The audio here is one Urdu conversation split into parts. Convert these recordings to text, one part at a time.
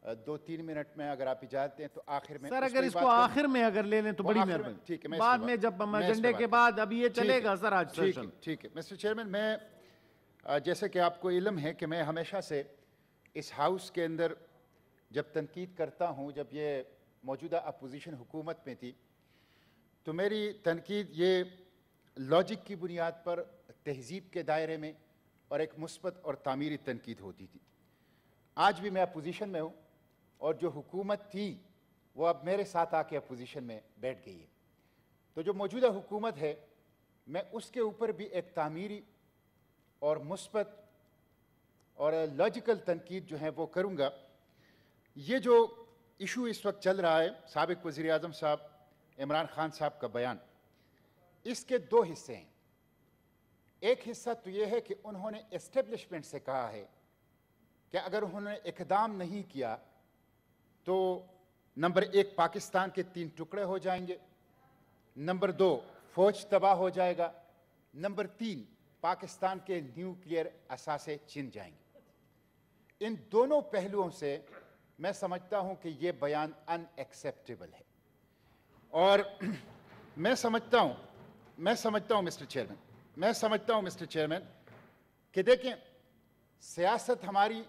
2-3 منٹ میں اگر آپ اجازت دیں تو آخر میں سر اگر اس کو آخر میں اگر لے لیں تو بڑی مہربانی، بعد میں جب ایجنڈے کے بعد اب یہ چلے گا سر آج سیشن. ٹھیک ہے مسٹر چیئرمین، میں جیسے کہ آپ کو علم ہے کہ میں ہمیشہ سے اس ہاؤس کے اندر جب تنقید کرتا ہوں، جب یہ موجودہ اپوزیشن حکومت میں تھی تو میری تنقید یہ لاجک کی بنیاد پر تہذیب کے دائرے میں اور ایک مثبت اور تعمیری تنقید ہوتی تھی. آج بھی میں اپوزیشن میں ہوں اور جو حکومت تھی وہ اب میرے ساتھ آ کے اپوزیشن میں بیٹھ گئی ہے. تو جو موجودہ حکومت ہے میں اس کے اوپر بھی ایک تعمیری اور مثبت اور لاجیکل تنقید جو ہے وہ کروں گا. یہ جو ایشو اس وقت چل رہا ہے، سابق وزیر اعظم صاحب عمران خان صاحب کا بیان، اس کے 2 حصے ہیں. ایک حصہ تو یہ ہے کہ انہوں نے اسٹیبلشمنٹ سے کہا ہے کہ اگر انہوں نے اقدام نہیں کیا تو نمبر 1 پاکستان کے 3 ٹکڑے ہو جائیں گے، نمبر 2 فوج تباہ ہو جائے گا، نمبر 3 پاکستان کے نیوکلیئر اثاثے چھن جائیں گے. ان دونوں پہلوؤں سے میں سمجھتا ہوں کہ یہ بیان ان ایکسیپٹیبل ہے. اور میں سمجھتا ہوں مسٹر چیئرمین کہ دیکھیں سیاست ہماری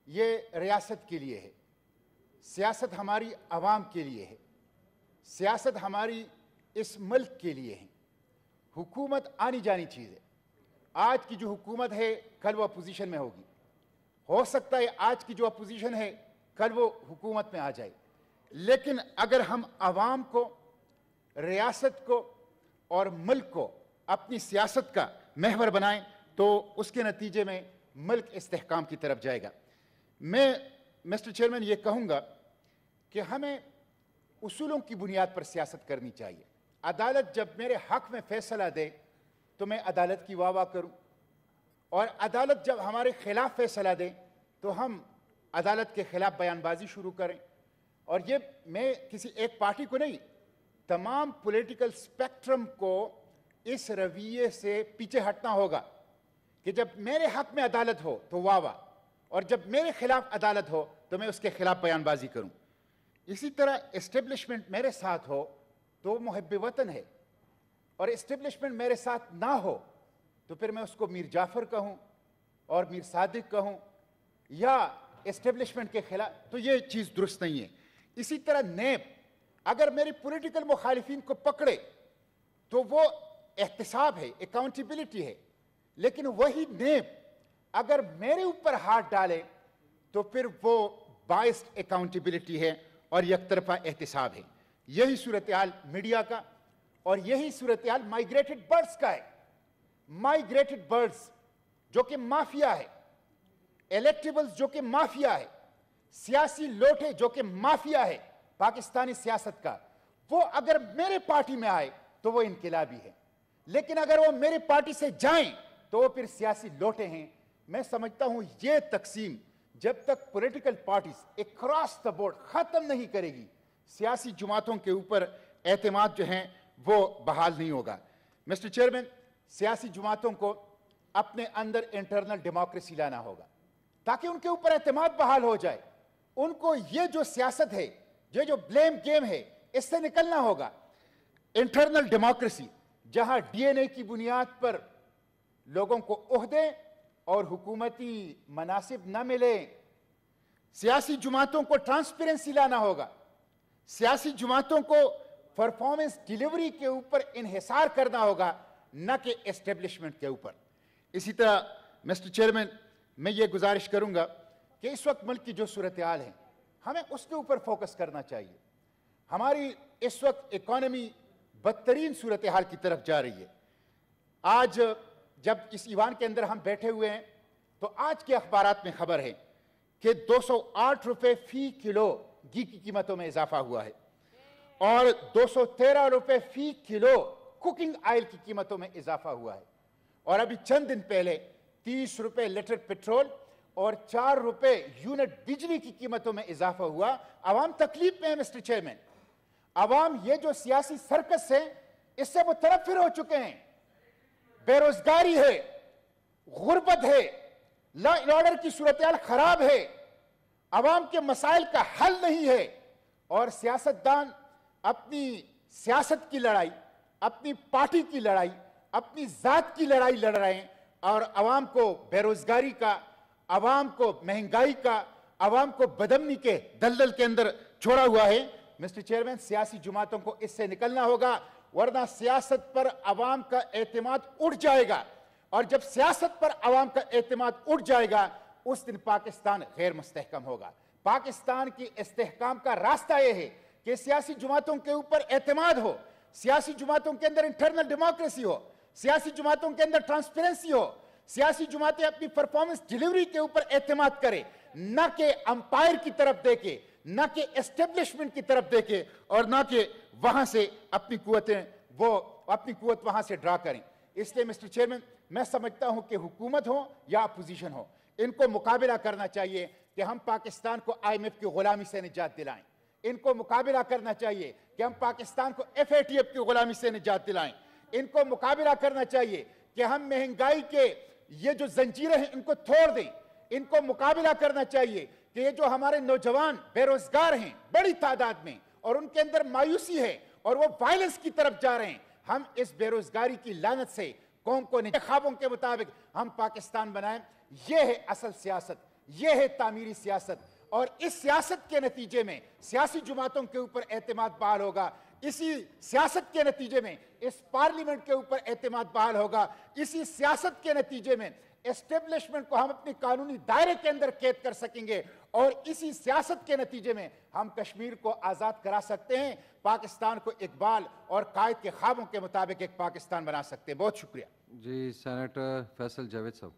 یہ ریاست کے لیے ہے، سیاست ہماری عوام کے لیے ہے، سیاست ہماری اس ملک کے لیے ہے. حکومت آنی جانی چیز ہے. آج کی جو حکومت ہے کل وہ اپوزیشن میں ہوگی، ہو سکتا ہے آج کی جو اپوزیشن ہے کل وہ حکومت میں آ جائے. لیکن اگر ہم عوام کو، ریاست کو اور ملک کو اپنی سیاست کا محور بنائیں تو اس کے نتیجے میں ملک استحکام کی طرف جائے گا. میں مسٹر چیئرمین یہ کہوں گا کہ ہمیں اصولوں کی بنیاد پر سیاست کرنی چاہیے. عدالت جب میرے حق میں فیصلہ دے تو میں عدالت کی واہ واہ کروں، اور عدالت جب ہمارے خلاف فیصلہ دے تو ہم عدالت کے خلاف بیان بازی شروع کریں. اور یہ میں کسی ایک پارٹی کو نہیں، تمام پولیٹیکل سپیکٹرم کو اس رویے سے پیچھے ہٹنا ہوگا کہ جب میرے حق میں عدالت ہو تو واہ واہ، اور جب میرے خلاف عدالت ہو تو میں اس کے خلاف بیان بازی کروں. اسی طرح اسٹیبلشمنٹ میرے ساتھ ہو تو وہ محب وطن ہے، اور اسٹیبلشمنٹ میرے ساتھ نہ ہو تو پھر میں اس کو میر جعفر کہوں اور میر صادق کہوں یا اسٹیبلشمنٹ کے خلاف، تو یہ چیز درست نہیں ہے. اسی طرح نیب اگر میری پولیٹیکل مخالفین کو پکڑے تو وہ احتساب ہے، اکاؤنٹیبلٹی ہے. لیکن وہی نیب اگر میرے اوپر ہاتھ ڈالے تو پھر وہ بائسڈ اکاؤنٹیبلٹی ہے اور یک طرفہ احتساب ہے. یہی صورتحال میڈیا کا اور یہی صورتحال مائیگریٹڈ برڈز کا ہے. مائیگریٹڈ برڈز جو کہ مافیا ہے، الیکٹیبلز جو کہ مافیا ہے، سیاسی لوٹے جو کہ مافیا ہے پاکستانی سیاست کا، وہ اگر میرے پارٹی میں آئے تو وہ انقلابی ہے، لیکن اگر وہ میری پارٹی سے جائیں تو وہ پھر سیاسی لوٹے ہیں. میں سمجھتا ہوں یہ تقسیم جب تک political parties across the board ختم نہیں کرے گی، سیاسی جماعتوں کے اوپر اعتماد جو ہیں وہ بحال نہیں ہوگا. مسٹر چیئرمین، سیاسی جماعتوں کو اپنے اندر انٹرنل ڈیموکریسی لانا ہوگا تاکہ ان کے اوپر اعتماد بحال ہو جائے. ان کو یہ جو سیاست ہے، یہ جو بلیم گیم ہے، اس سے نکلنا ہوگا. انٹرنل ڈیموکریسی جہاں ڈی این اے کی بنیاد پر لوگوں کو عہدے اور حکومتی مناصب نہ ملے. سیاسی جماعتوں کو ٹرانسپیرنسی لانا ہوگا. سیاسی جماعتوں کو پرفارمنس ڈیلیوری کے اوپر انحصار کرنا ہوگا، نہ کہ اسٹیبلشمنٹ کے اوپر. اسی طرح مسٹر چیئرمین، میں یہ گزارش کروں گا کہ اس وقت ملک کی جو صورتحال ہے ہمیں اس کے اوپر فوکس کرنا چاہیے. ہماری اس وقت اکانومی بدترین صورتحال کی طرف جا رہی ہے. آج جب اس ایوان کے اندر ہم بیٹھے ہوئے ہیں تو آج کے اخبارات میں خبر ہے کہ 208 روپے فی کلو گھی کی قیمتوں میں اضافہ ہوا ہے اور 213 روپے فی کلو کوکنگ آئل کی قیمتوں میں اضافہ ہوا ہے. اور ابھی چند دن پہلے 30 روپے لیٹر پیٹرول اور 4 روپے یونٹ بجلی کی قیمتوں میں اضافہ ہوا. عوام تکلیف میں ہے مسٹر چیئرمین. عوام یہ جو سیاسی سرکس ہے اس سے متنفر ہو چکے ہیں. بے روزگاری ہے، غربت ہے، لا آرڈر کی صورتحال خراب ہے. عوام کے مسائل کا حل نہیں ہے اور سیاستدان اپنی سیاست کی لڑائی، اپنی پارٹی کی لڑائی، اپنی ذات کی لڑائی لڑ رہے ہیں اور عوام کو بے روزگاری کا، عوام کو مہنگائی کا، عوام کو بدامنی کے دلدل کے اندر چھوڑا ہوا ہے۔ مسٹر چیئرمین، سیاسی جماعتوں کو اس سے نکلنا ہوگا ورنہ سیاست پر عوام کا اعتماد اٹھ جائے گا، اور جب سیاست پر عوام کا اعتماد اٹھ جائے گا اس دن پاکستان غیر مستحکم ہوگا۔ پاکستان کی استحکام کا راستہ یہ ہے کہ سیاسی جماعتوں کے اوپر اعتماد ہو، سیاسی جماعتوں کے اندر انٹرنل ڈیموکریسی ہو، سیاسی جماعتوں کے اندر ٹرانسپیرنسی ہو، سیاسی جماعتیں اپنی پرفارمنس ڈیلیوری کے اوپر اعتماد کرے، نہ کہ امپائر کی طرف دیکھے، نہ کہ اسٹیبلشمنٹ کی طرف دیکھے، اور نہ کہ وہاں سے اپنی قوت وہاں سے ڈرا کریں۔ اس لیے مسٹر چیئرمین، میں سمجھتا ہوں کہ حکومت ہو یا اپوزیشن ہو، ان کو مقابلہ کرنا چاہیے کہ ہم پاکستان کو IMF کی غلامی سے نجات دلائیں۔ ان کو مقابلہ کرنا چاہیے کہ ہم پاکستان کو FATF کی غلامی سے نجات دلائیں۔ ان کو مقابلہ کرنا چاہیے کہ ہم مہنگائی کے یہ جو زنجیریں ہیں ان کو توڑ دیں۔ ان کو مقابلہ کرنا چاہیے کہ یہ جو ہمارے نوجوان بے روزگار ہیں بڑی تعداد میں، اور ان کے اندر مایوسی ہے اور وہ وائلنس کی طرف جا رہے ہیں، ہم اس بے روزگاری کی لعنت سے قوم کو خوابوں کے مطابق ہم پاکستان بنائیں۔ یہ ہے اصل سیاست، یہ ہے تعمیری سیاست، اور اس سیاست کے نتیجے میں سیاسی جماعتوں کے اوپر اعتماد بحال ہوگا، اسی سیاست کے نتیجے میں اس پارلیمنٹ کے اوپر اعتماد بحال ہوگا، اسی سیاست کے نتیجے میں اسٹیبلشمنٹ کو ہم اپنی قانونی دائرے کے اندر قید کر سکیں گے، اور اسی سیاست کے نتیجے میں ہم کشمیر کو آزاد کرا سکتے ہیں، پاکستان کو اقبال اور قائد کے خوابوں کے مطابق ایک پاکستان بنا سکتے ہیں۔ بہت شکریہ۔ جی، سینیٹر فیصل جاوید صاحب۔